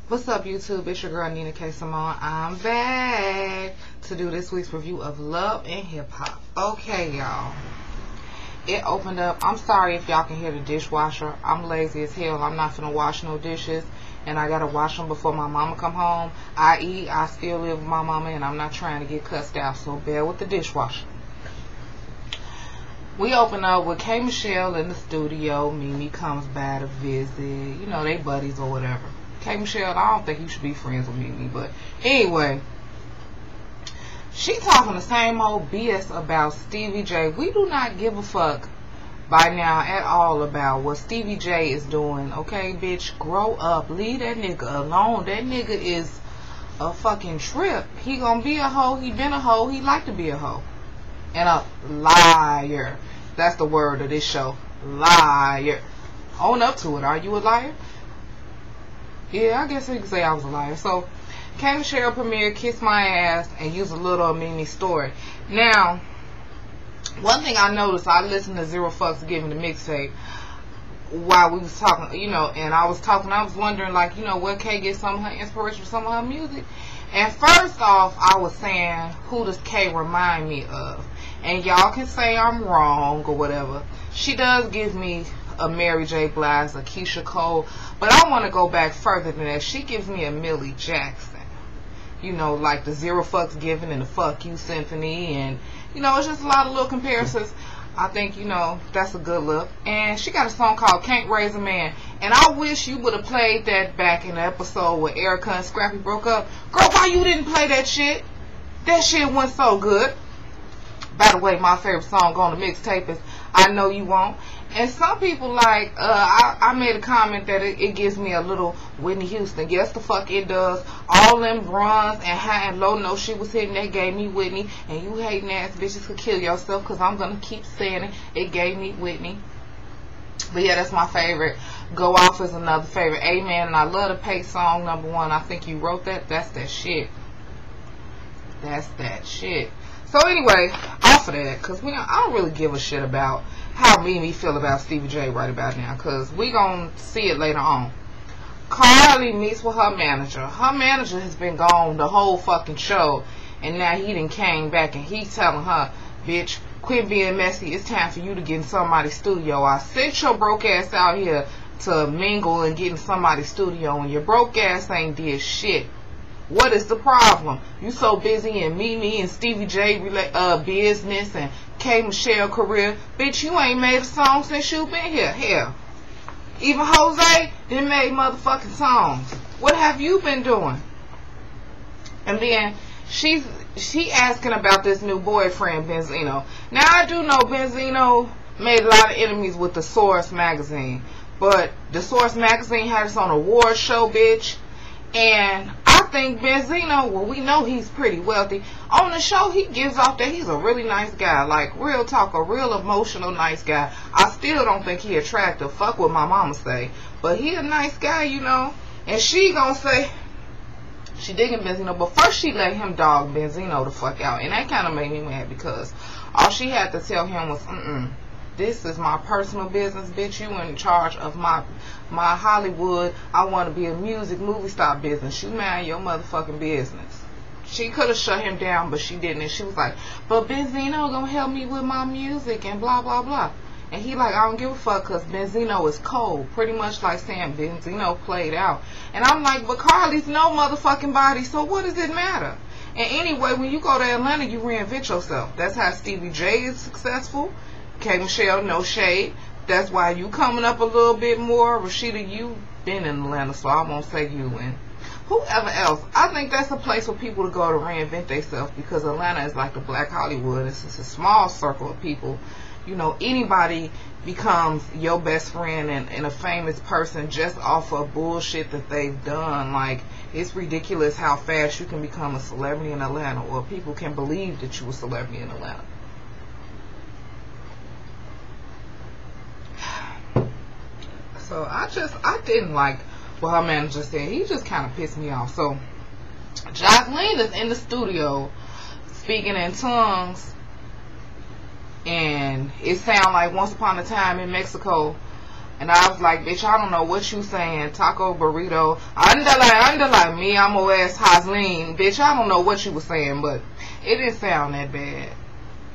What's up, YouTube? It's your girl Nina K. Simone. I'm back to do this week's review of Love and Hip Hop. Okay, y'all. It opened up. I'm sorry if y'all can hear the dishwasher. I'm lazy as hell. I'm not finna wash no dishes, and I gotta wash them before my mama come home. I.e., I still live with my mama, and I'm not trying to get cussed out, so bear with the dishwasher. We open up with K. Michelle in the studio. Mimi comes by to visit. You know, they buddies or whatever. K. Michelle, I don't think you should be friends with Mimi, but anyway, she talking the same old BS about Stevie J. We do not give a fuck by now at all about what Stevie J is doing, okay, bitch? Grow up. Leave that nigga alone. That nigga is a fucking trip. He gonna be a hoe. He been a hoe. He like to be a hoe. And a liar. That's the word of this show. Liar. Own up to it. Are you a liar? Yeah, I guess you could say I was a liar. So, K. Michelle premiere, Kiss My Ass, and use a little of Mimi's story. Now, one thing I noticed, I listened to Zero Fucks Given the mixtape while we was talking, you know, and I was wondering, like, you know, where K gets some of her inspiration for some of her music. And first off, I was saying, who does K remind me of? And y'all can say I'm wrong or whatever. She does give me a Mary J. Blige, a Keisha Cole, but I want to go back further than that. She gives me a Millie Jackson, you know, like the Zero Fucks Given and the Fuck You Symphony, and you know, it's just a lot of little comparisons. I think, you know, that's a good look. And she got a song called Can't Raise a Man, and I wish you would have played that back in the episode where Erica and Scrappy broke up. Girl, why you didn't play that shit? That shit went so good. By the way, my favorite song on the mixtape is I Know You Won't. And some people like, I made a comment that it gives me a little Whitney Houston. Yes, the fuck it does. All them runs and high and low notes she was hitting, that gave me Whitney. And you hating ass bitches could kill yourself, because I'm going to keep saying it. It gave me Whitney. But yeah, that's my favorite. Go Off is another favorite. Amen. And I love the Pay song, number one. I think you wrote that. That's that shit. That's that shit. So anyway, off of that, because I don't really give a shit about how Mimi feel about Stevie J right about now, because we gonna see it later on. Carly meets with her manager. Her manager has been gone the whole fucking show, and now he done came back and he's telling her, bitch, quit being messy. It's time for you to get in somebody's studio. I sent your broke ass out here to mingle and get in somebody's studio, and your broke ass ain't did shit. What is the problem? You so busy in Mimi and Stevie J business and K. Michelle career. Bitch, you ain't made a song since you been here. Hell, even Jose done made motherfucking songs. What have you been doing? And then she asking about this new boyfriend, Benzino. Now, I do know Benzino made a lot of enemies with the Source magazine. But the Source magazine had us on a award show, bitch. And I think Benzino, well, we know he's pretty wealthy. On the show, he gives off that he's a really nice guy. Like, real talk, a real emotional nice guy. I still don't think he attractive. Fuck what my mama say. But he a nice guy, you know. And she gonna say she digging Benzino. But first she let him dog Benzino the fuck out. And that kind of made me mad, because all she had to tell him was, this is my personal business, bitch. You in charge of my Hollywood. I want to be a movie star business. You mind your motherfucking business. She could have shut him down, but she didn't. And she was like, but Benzino gonna help me with my music and blah, blah, blah. And he like, I don't give a fuck, because Benzino is cold. Pretty much like saying Benzino played out. And I'm like, but Carly's no motherfucking body, so what does it matter? And anyway, when you go to Atlanta, you reinvent yourself. That's how Stevie J is successful. K. Michelle, no shade. That's why you coming up a little bit more. Rashida, you been in Atlanta, so I won't say you. And whoever else. I think that's a place for people to go to reinvent themselves, because Atlanta is like the Black Hollywood. It's just a small circle of people. You know, anybody becomes your best friend and a famous person just off of bullshit that they've done. Like, it's ridiculous how fast you can become a celebrity in Atlanta, or people can believe that you're a celebrity in Atlanta. So I didn't like what her manager said. He just kind of pissed me off. So Jocelyn is in the studio speaking in tongues, and it sounds like Once Upon a Time in Mexico. And I was like, bitch, I don't know what you saying. Taco, burrito, underline, me, I'm O.S. Hasleen. Bitch, I don't know what you was saying, but it didn't sound that bad.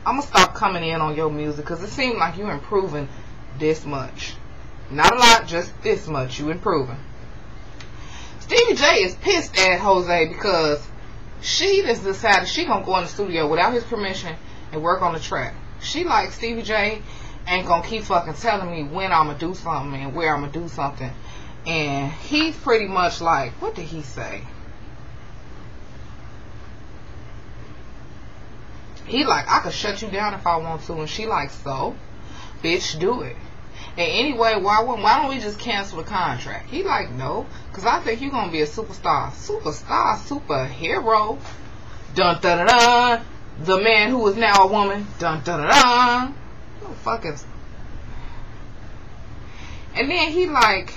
I'm going to stop coming in on your music because it seemed like you improving this much. Not a lot, just this much. You improving. Stevie J is pissed at Jose because she just decided she going to go in the studio without his permission and work on the track. She like Stevie J ain't gonna keep fucking telling me when I'm gonna do something and where I'm gonna do something. And he's pretty much like, what did he say? He like, I could shut you down if I want to. And she like, so? Bitch, do it. And anyway, why don't we just cancel the contract? He like, no, because I think you're gonna be a superstar. Superhero. Dun dun dun dun. The man who is now a woman. Dun dun dun dun. No fucking. And then he like,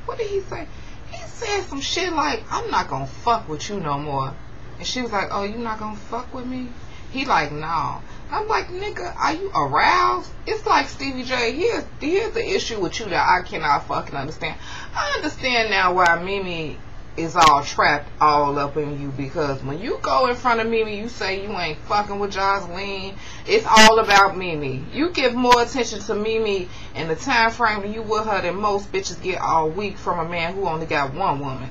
what did he say? He said some shit like, I'm not gonna fuck with you no more. And she was like, oh, you not gonna fuck with me? He like, no. I'm like, nigga, are you aroused? It's like, Stevie J, here's the issue with you that I cannot fucking understand. I understand now why Mimi is all trapped all up in you, because when you go in front of Mimi, you say you ain't fucking with Jocelyn. It's all about Mimi. You give more attention to Mimi in the time frame than you with her than most bitches get all week from a man who only got one woman.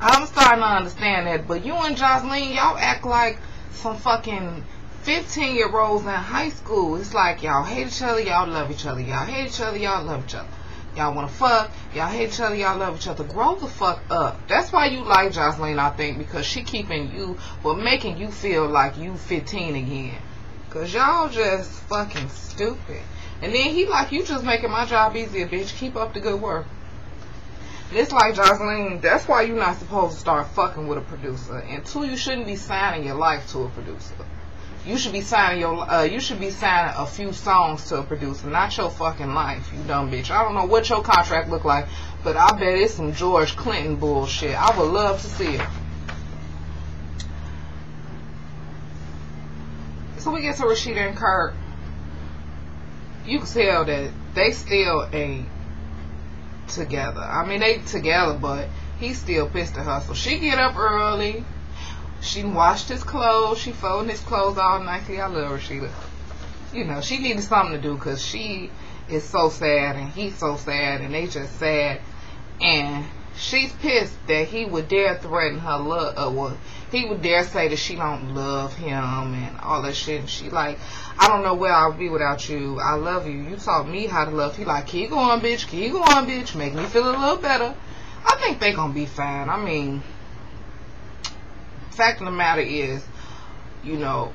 I'm starting to understand that, but you and Jocelyn, y'all act like some fucking 15-year-olds in high school. It's like y'all hate each other, y'all love each other. Y'all hate each other, y'all love each other. Y'all want to fuck, y'all hate each other, y'all love each other. Grow the fuck up. That's why you like Jocelyn, I think, because she keeping you, but making you feel like you 15 again. Because y'all just fucking stupid. And then he like, you just making my job easier, bitch. Keep up the good work. It's like, Jocelyn, that's why you're not supposed to start fucking with a producer. And two, you shouldn't be signing your life to a producer. You should be signing a few songs to a producer, not your fucking life, you dumb bitch. I don't know what your contract look like, but I bet it's some George Clinton bullshit. I would love to see it. So we get to Rashida and Kurt. You can tell that they still ain't together. I mean, they together, but he's still pissed at her. So she get up early. She washed his clothes. She folded his clothes all nicely. I love Rashida. You know, she needed something to do because she is so sad and he's so sad and they just sad. And she's pissed that he would dare threaten her love. He would dare say that she don't love him and all that shit. And she like, I don't know where I'll be without you. I love you. You taught me how to love. He like, keep going, bitch. Keep going, bitch. Make me feel a little better. I think they gonna be fine. I mean, fact of the matter is, you know,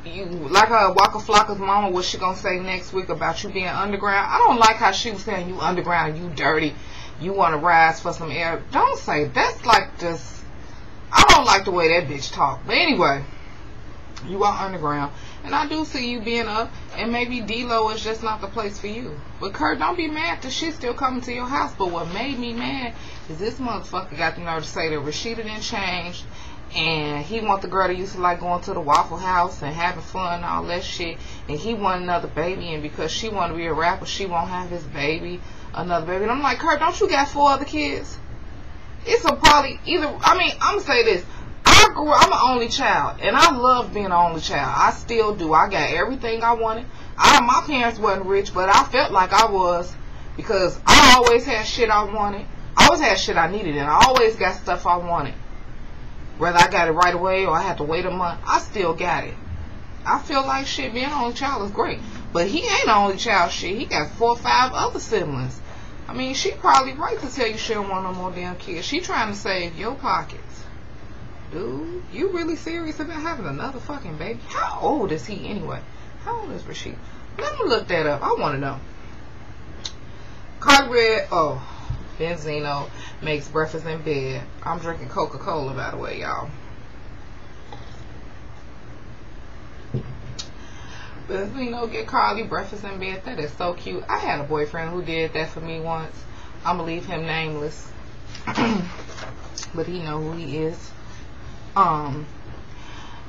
you like her Waka Flocka's mama, what she gonna say next week about you being underground. I don't like how she was saying you underground and you dirty, you want to rise for some air. Don't say that's like just, I don't like the way that bitch talk. But anyway, you are underground and I do see you being up, and maybe D-Lo is just not the place for you. But Kurt, don't be mad that she's still coming to your house. But what made me mad is this motherfucker got the nerve to say that Rashida didn't change. And he want the girl that used to like going to the Waffle House and having fun and all that shit. And he want another baby. And because she want to be a rapper, she won't have his baby, another baby. And I'm like, Kurt, don't you got 4 other kids? It's a probably either, I mean, I'm going to say this. I'm an only child. And I love being an only child. I still do. I got everything I wanted. My parents wasn't rich, but I felt like I was. Because I always had shit I wanted. I always had shit I needed. And I always got stuff I wanted. Whether I got it right away or I had to wait a month, I still got it. I feel like shit, being an only child is great. But he ain't an only child shit. He got 4 or 5 other siblings. I mean, she probably right to tell you she don't want no more damn kids. She trying to save your pockets. Dude, you really serious about having another fucking baby? How old is he anyway? How old is Rashida? Let me look that up. I want to know. Cartwright, Benzino makes breakfast in bed. I'm drinking Coca-Cola, by the way, y'all. Benzino get Carly breakfast in bed. That is so cute. I had a boyfriend who did that for me once. I'm gonna leave him nameless, but he know who he is.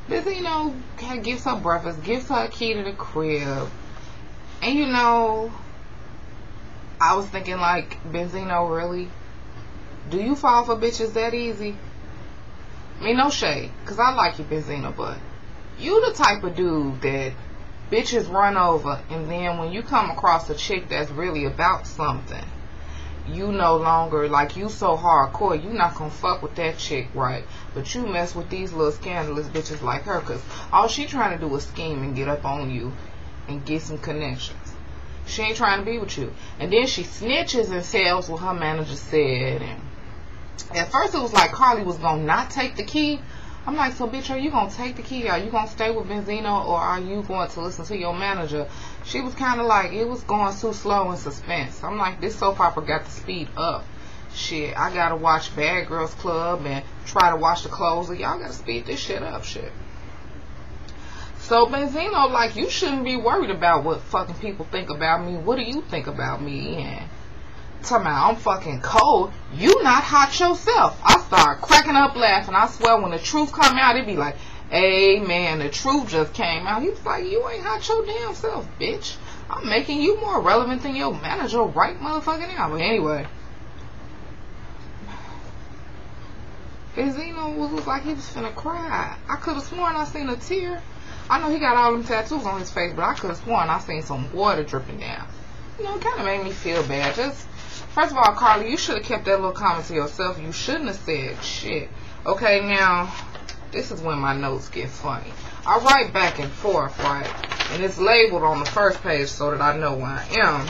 Benzino gives her breakfast, gives her a key to the crib, and you know, I was thinking like, Benzino, really? Do you fall for bitches that easy? I mean, no shade, because I like you, Benzino, but you the type of dude that bitches run over, and then when you come across a chick that's really about something, you no longer, like, you so hardcore, you not gonna fuck with that chick, right? But you mess with these little scandalous bitches like her, because all she trying to do is scheme and get up on you and get some connections. She ain't trying to be with you. And then she snitches and tells what her manager said. And at first it was like Carly was gonna not take the key. I'm like, so bitch, are you gonna take the key? Are you gonna stay with Benzino, or are you going to listen to your manager? She was kind of like, it was going too slow in suspense. I'm like, this soap opera got to speed up. Shit, I gotta watch Bad Girls Club and try to watch The Closer. Y'all gotta speed this shit up, shit. So Benzino, like, you shouldn't be worried about what fucking people think about me. What do you think about me? And talking about I'm fucking cold. You not hot yourself. I start cracking up laughing. I swear when the truth come out, it be like, hey man, the truth just came out. He was like, you ain't hot your damn self, bitch. I'm making you more relevant than your manager right motherfucking now. But anyway, Benzino was like he was finna cry. I could have sworn I seen a tear. I know he got all them tattoos on his face, but I could have sworn I seen some water dripping down. You know, it kind of made me feel bad. Just, first of all, Carly, you should have kept that little comment to yourself. You shouldn't have said shit. Okay, now, this is when my notes get funny. I write back and forth, right? And it's labeled on the first page so that I know where I am.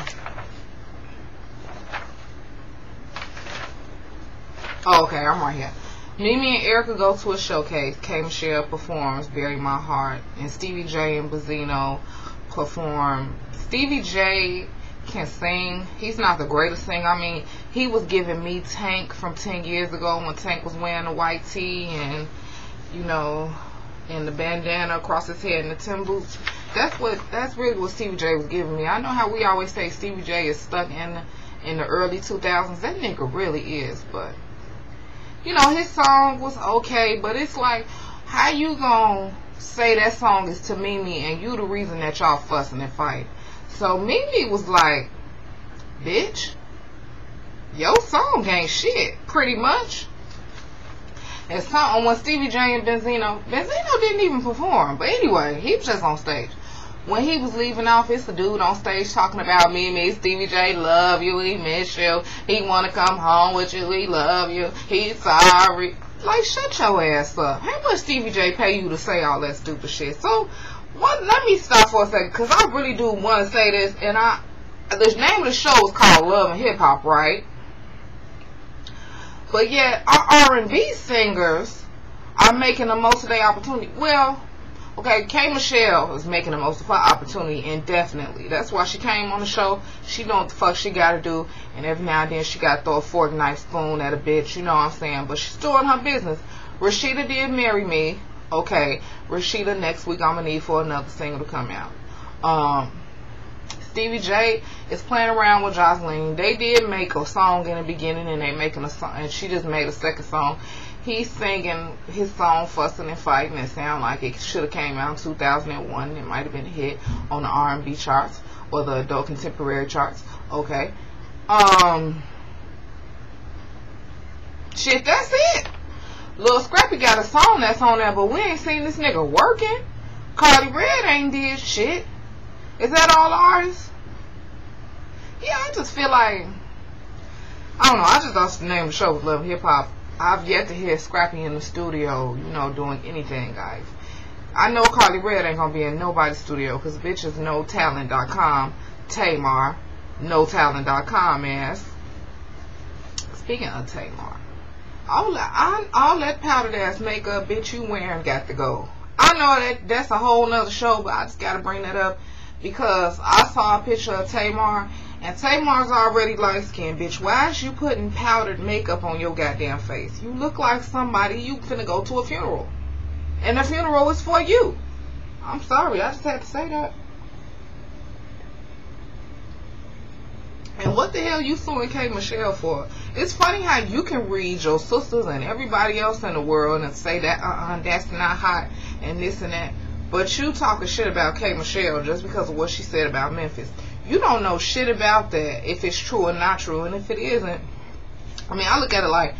Oh, okay, I'm right here. Mimi and Erica go to a showcase. K. Michelle performs Bury My Heart. And Stevie J and Benzino perform. Stevie J can sing. He's not the greatest singer. I mean, he was giving me Tank from 10 years ago when Tank was wearing the white tee and, you know, and the bandana across his head and the Tim boots. That's really what Stevie J was giving me. I know how we always say Stevie J is stuck in the early 2000s. That nigga really is, but you know, his song was okay, but it's like, how you gonna say that song is to Mimi and you the reason that y'all fussing and fighting? So Mimi was like, bitch, your song ain't shit, pretty much. And when Stevie J and Benzino didn't even perform, but anyway, he was just on stage. When he was leaving off, it's a dude on stage talking about Mimi. Stevie J love you, he miss you, he wanna come home with you, he love you, he's sorry. Like, shut your ass up. How much Stevie J pay you to say all that stupid shit? So, let me stop for a second, because I really do want to say this, and the name of the show is called Love and Hip Hop, right? But yet, our R&B singers are making the most of their opportunity. Well, okay, K. Michelle is making the most of her opportunity indefinitely. That's why she came on the show. She know what the fuck she gotta do. And every now and then she gotta throw a fork, knife, spoon at a bitch. You know what I'm saying? But she's doing her business. Rashida did Marry Me. Okay, Rashida, next week I'm gonna need for another single to come out. Stevie J is playing around with Jocelyn. They did make a song in the beginning, and they making a song, and she just made a second song. He's singing his song Fussing and Fighting. It sounds like it should have came out in 2001. It might have been a hit on the R&B charts or the adult contemporary charts. Okay. Shit, that's it. Lil Scrappy got a song that's on there, but we ain't seen this nigga working. Cardi Red ain't did shit. Is that all ours? Yeah, I just feel like, I don't know, I just thought the name of the show was Love Hip Hop. I've yet to hear Scrappy in the studio, you know, doing anything, guys. I know Carly Red ain't gonna be in nobody's studio, because bitch is notalent.com. Tamar, notalent.com ass. Speaking of Tamar, all that powdered ass makeup bitch you wearing got to go. I know that's a whole nother show, but I just gotta bring that up because I saw a picture of Tamar, and Tamar's already light-skinned, bitch. Why is you putting powdered makeup on your goddamn face? You look like somebody you finna go to a funeral, and the funeral is for you. I'm sorry, I just had to say that. And what the hell you suing K. Michelle for? It's funny how you can read your sisters and everybody else in the world and say that that's not hot and this and that, but you talking shit about K. Michelle just because of what she said about Memphis. You don't know shit about that, if it's true or not true. And if it isn't, I mean, I look at it like,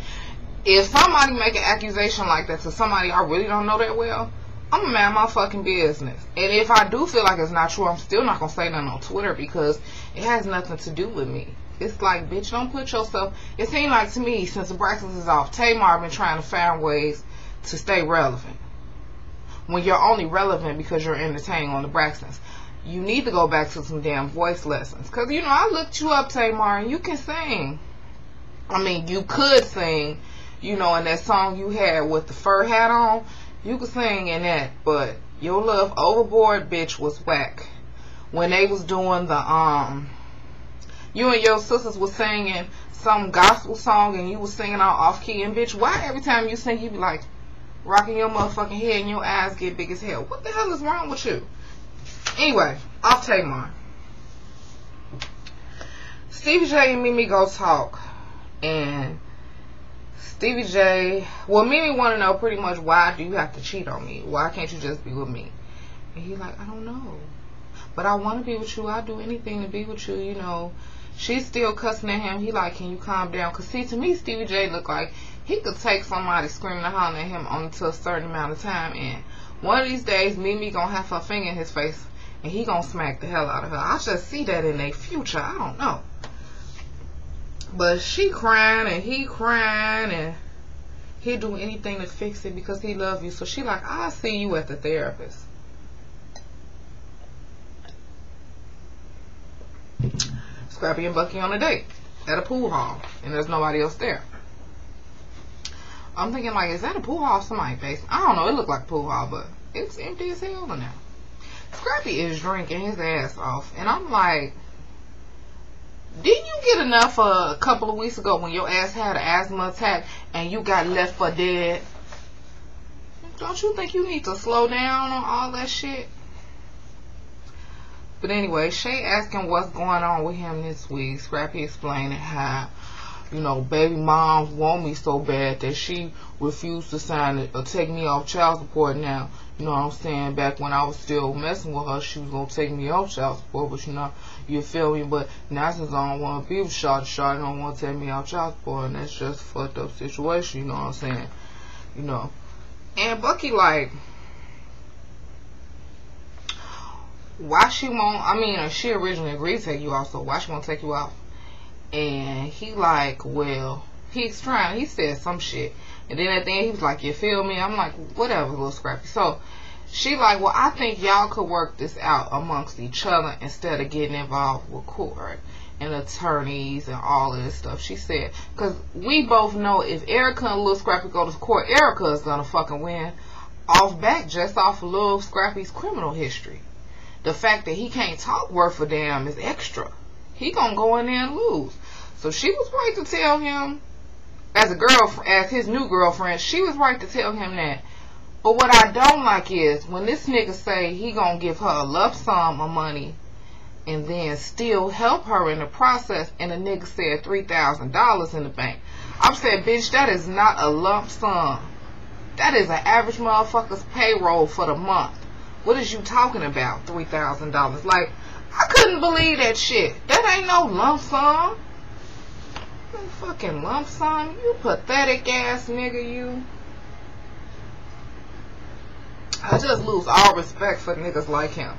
if somebody make an accusation like that to somebody I really don't know that well, I'm gonna mind my fucking business. And if I do feel like it's not true, I'm still not gonna say nothing on Twitter, because it has nothing to do with me. It's like, bitch, don't put yourself... It seems like to me, since the Braxtons is off, Tamar been trying to find ways to stay relevant. When you're only relevant because you're entertaining on the Braxtons. You need to go back to some damn voice lessons. Because, you know, I looked you up, Tamar, and you can sing. I mean, you could sing, you know, in that song you had with the fur hat on. You could sing in that, but your love overboard, bitch, was whack. When they was doing the, you and your sisters was singing some gospel song and you was singing all off key, and bitch, why every time you sing you be like rocking your motherfucking head and your eyes get big as hell? What the hell is wrong with you? Anyway, off Tamar. Stevie J and Mimi go talk, and Stevie J, well, Mimi want to know pretty much, why do you have to cheat on me? Why can't you just be with me? And he like, I don't know, but I want to be with you. I'll do anything to be with you, you know. She's still cussing at him. He like, can you calm down? Because see, to me, Stevie J look like he could take somebody screaming and hollering at him until a certain amount of time, and one of these days Mimi gonna have her finger in his face and he gonna smack the hell out of her. I just see that in their future. I don't know. But she crying and he crying, and he'll do anything to fix it because he love you. So she like, I'll see you at the therapist. Scrappy and Bucky on a date at a pool hall, and there's nobody else there. I'm thinking like, is that a pool hall? Somebody's basement? I don't know. It looked like a pool hall, but it's empty as hell in there. Scrappy is drinking his ass off, and I'm like, didn't you get enough a couple of weeks ago when your ass had an asthma attack and you got left for dead? Don't you think you need to slow down on all that shit? But anyway, Shay asking what's going on with him this week. Scrappy explaining how, you know, baby moms want me so bad that she refused to sign it or take me off child support now. You know what I'm saying? Back when I was still messing with her, she was going to take me off child support, but you know, you feel me? But now since I don't want to be with Shawty don't want to take me off child support, and that's just a fucked up situation, you know what I'm saying? You know. And Bucky like, why she won't, I mean, she originally agreed to take you off, so why she won't take you off? And he like, well, he's trying, he said some shit. And then at the end, he was like, you feel me? I'm like, whatever, little Scrappy. So she like, well, I think y'all could work this out amongst each other instead of getting involved with court and attorneys and all of this stuff. She said, because we both know if Erica and little Scrappy go to court, Erica is going to fucking win off back just off of little Scrappy's criminal history. The fact that he can't talk worth a damn is extra. He gonna go in there and lose. So she was right to tell him, as a girlfriend, as his new girlfriend, she was right to tell him that. But what I don't like is when this nigga say he gonna give her a lump sum of money and then still help her in the process, and the nigga said $3,000 in the bank. I'm saying, bitch, that is not a lump sum. That is an average motherfucker's payroll for the month. What is you talking about? $3,000. Like, I couldn't believe that shit. That ain't no lump sum. No fucking lump sum. You pathetic ass nigga, you. I just lose all respect for niggas like him.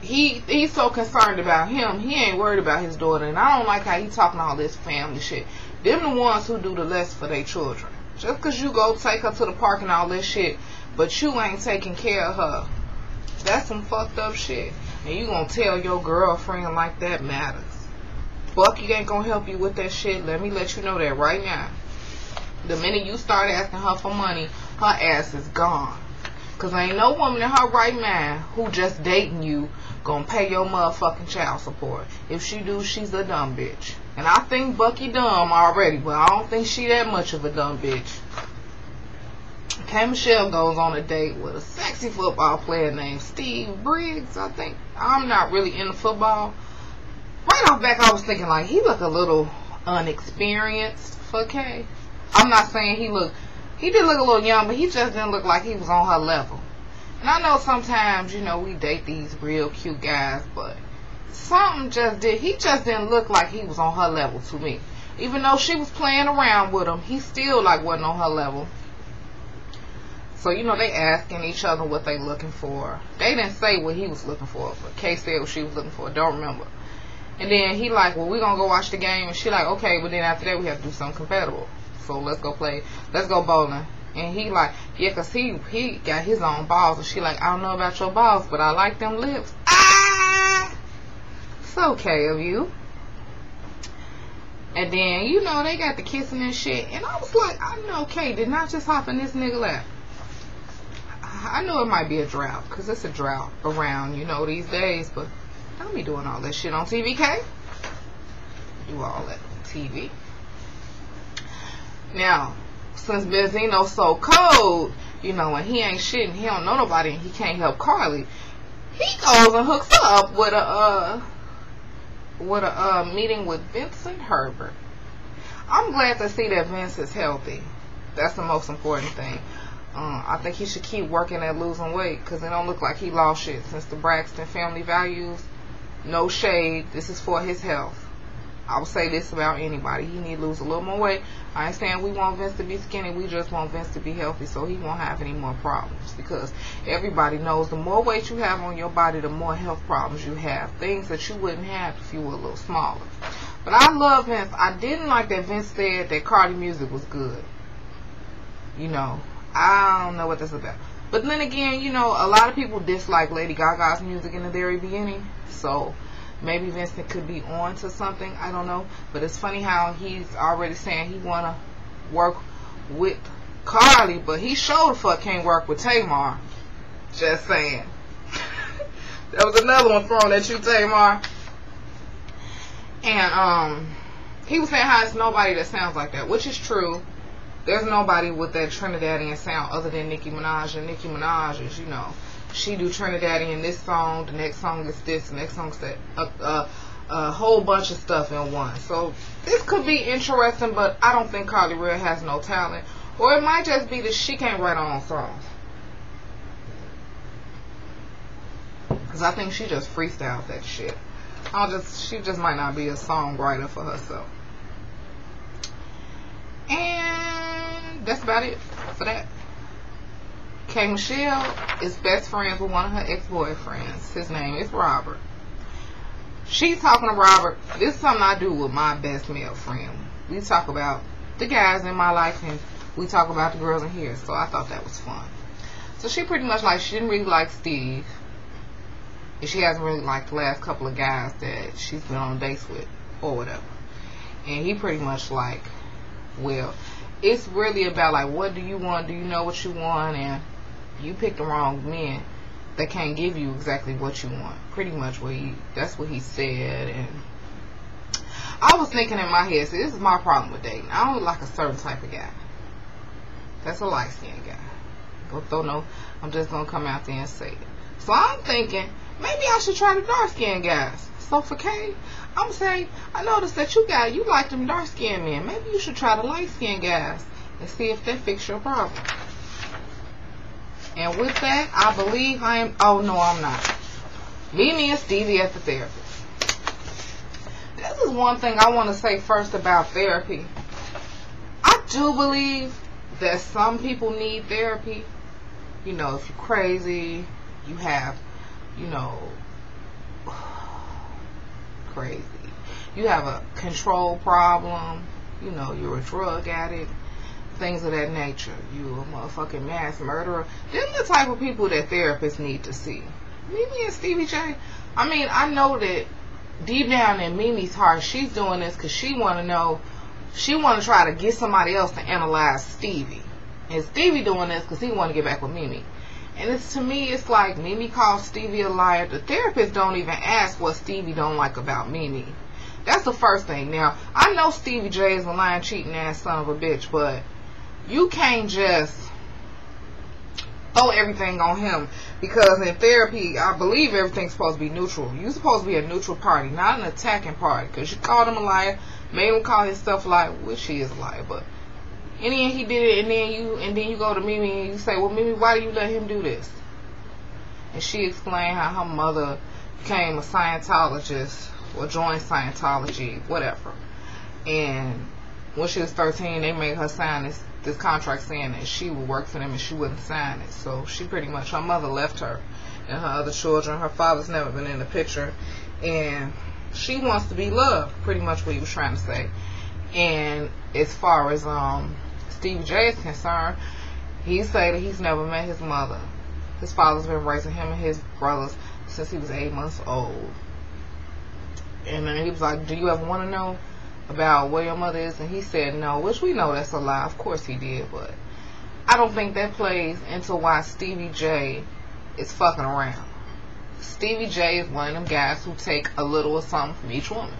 He's so concerned about him, he ain't worried about his daughter. And I don't like how he talking all this family shit. Them the ones who do the less for their children. Just because you go take her to the park and all this shit, but you ain't taking care of her. That's some fucked up shit. And you gonna tell your girlfriend like that matters. Bucky ain't gonna help you with that shit. Let me let you know that right now. The minute you start asking her for money, her ass is gone. Cause ain't no woman in her right mind who just dating you gonna pay your motherfucking child support. If she do, she's a dumb bitch. And I think Bucky dumb already, but I don't think she that much of a dumb bitch. K. Michelle goes on a date with a sexy football player named Steve Briggs, I think. I'm not really into football. Right off back, I was thinking, like, he looked a little unexperienced for K. I'm not saying he did look a little young, but he just didn't look like he was on her level. And I know sometimes, you know, we date these real cute guys, but something he just didn't look like he was on her level to me. Even though she was playing around with him, he still like wasn't on her level. So, you know, they asking each other what they looking for. They didn't say what he was looking for, but Kay said what she was looking for. Don't remember. And then he like, well, we're going to go watch the game. And she like, okay, but then after that we have to do something compatible. So let's go bowling. And he like, yeah, because he got his own balls. And she like, I don't know about your balls, but I like them lips. Ah! It's okay of you. And then, you know, they got the kissing and shit. And I was like, I know Kay did not just hop in this nigga lap. I know it might be a drought, because it's a drought around, you know, these days. But don't be doing all that shit on TV, Kay. Do all that on TV. Now, since Benzino's so cold, you know, and he ain't shit and he don't know nobody and he can't help Carly, he goes and hooks up with a meeting with Vincent Herbert. I'm glad to see that Vince is healthy. That's the most important thing. I think he should keep working at losing weight, because it don't look like he lost shit since the Braxton family values. No shade. This is for his health. I will say this about anybody. He need to lose a little more weight. I ain't saying we want Vince to be skinny. We just want Vince to be healthy so he won't have any more problems. Because everybody knows the more weight you have on your body, the more health problems you have. Things that you wouldn't have if you were a little smaller. But I love Vince. I didn't like that Vince said that Cardi music was good. You know, I don't know what that's about. But then again, you know, a lot of people dislike Lady Gaga's music in the very beginning. So maybe Vincent could be on to something. I don't know. But it's funny how he's already saying he want to work with Carly, but he sure the fuck can't work with Tamar. Just saying. There was another one thrown at you, Tamar. And he was saying how there's nobody that sounds like that, which is true. There's nobody with that Trinidadian sound other than Nicki Minaj. And Nicki Minaj is, you know, she do Trinidadian this song, the next song is this, the next song is that, a whole bunch of stuff in one. So this could be interesting, but I don't think Carly Rae has no talent. Or it might just be that she can't write her own songs. Because I think she just freestyled that shit. She just might not be a songwriter for herself. And that's about it for that. K. Michelle is best friends with one of her ex-boyfriends. His name is Robert. She's talking to Robert. This is something I do with my best male friend. We talk about the guys in my life and we talk about the girls in here. So I thought that was fun. So she pretty much like, she didn't really like Steve. And she hasn't really liked the last couple of guys that she's been on dates with or whatever. And he pretty much like, well, it's really about like, what do you want? Do you know what you want? And you pick the wrong men that can't give you exactly what you want. Pretty much that's what he said. And I was thinking in my head, see, this is my problem with dating. I don't like a certain type of guy. That's a light-skinned guy. I'm just gonna come out there and say it. So I'm thinking, maybe I should try the dark-skinned guys. So for Kay, I'm saying, I noticed that you like them dark-skinned men. Maybe you should try the light-skinned guys and see if that fix your problem. And with that, I believe oh no, I'm not. Me and Stevie at the therapist. This is one thing I want to say first about therapy. I do believe that some people need therapy. You know, if you're crazy, you have, you know, crazy. You have a control problem. You know, you're a drug addict. Things of that nature. You a motherfucking mass murderer. Them the type of people that therapists need to see. Mimi and Stevie J. I mean, I know that deep down in Mimi's heart, she's doing this because she want to know. She want to try to get somebody else to analyze Stevie. And Stevie doing this because he want to get back with Mimi. And to me, it's like Mimi calls Stevie a liar. The therapist don't even ask what Stevie don't like about Mimi. That's the first thing. Now, I know Stevie J is a lying, cheating ass son of a bitch, but you can't just throw everything on him, because in therapy, I believe everything's supposed to be neutral. You're supposed to be a neutral party, not an attacking party, because you called him a liar, made him call himself a liar, which he is a liar, but in the end he did it, and then you go to Mimi and you say, well, Mimi, why do you let him do this? And she explained how her mother became a Scientologist or joined Scientology, whatever. And when she was 13, they made her sign this contract saying that she would work for them and she wouldn't sign it. So she pretty much, her mother left her and her other children. Her father's never been in the picture. And she wants to be loved, pretty much what he was trying to say. And as far as Stevie J is concerned, he said that he's never met his mother. His father's been raising him and his brothers since he was 8 months old. And then he was like, do you ever want to know about where your mother is? And he said no, which we know that's a lie. Of course he did, but I don't think that plays into why Stevie J is fucking around. Stevie J is one of them guys who take a little of something from each woman.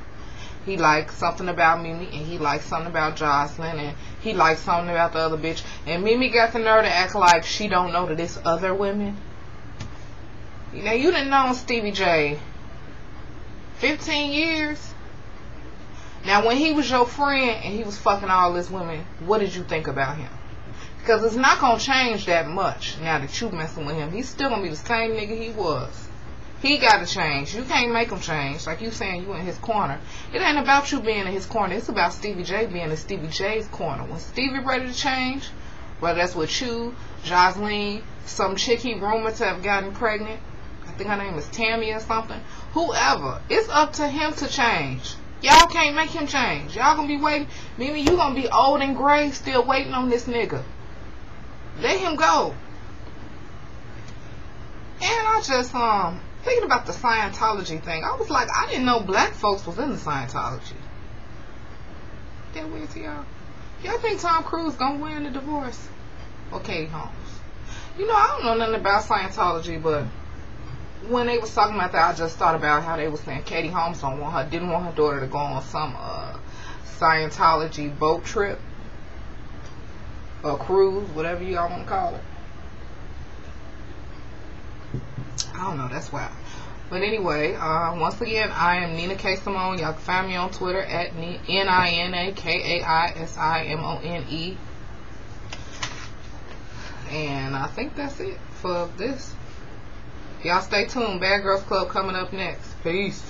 He likes something about Mimi, and he likes something about Jocelyn, and he likes something about the other bitch. And Mimi got the nerve to act like she don't know that it's other women. Now, you done known Stevie J 15 years. Now, when he was your friend and he was fucking all this women, what did you think about him? Because it's not going to change that much now that you messing with him. He's still going to be the same nigga he was. He got to change. You can't make him change. Like you saying you in his corner. It ain't about you being in his corner. It's about Stevie J being in Stevie J's corner. When Stevie ready to change, whether that's with you, Jocelyn, some chick he rumored to have gotten pregnant, I think her name is Tammy or something, whoever, it's up to him to change. Y'all can't make him change. Y'all gonna be waiting. Mimi, you gonna be old and gray still waiting on this nigga. Let him go. And I just thinking about the Scientology thing, I was like, I didn't know black folks was in the Scientology. That weird to y'all? Y'all think Tom Cruise gonna win the divorce? Or Katie Holmes? You know, I don't know nothing about Scientology, but when they was talking about that, I just thought about how they was saying Katie Holmes didn't want her daughter to go on some Scientology boat trip or cruise, whatever y'all want to call it. I don't know, that's wild. But anyway, once again, I am Nina K. Simone. Y'all can find me on Twitter at NinaKaisimone. And I think that's it for this. Y'all stay tuned. Bad Girls Club coming up next. Peace.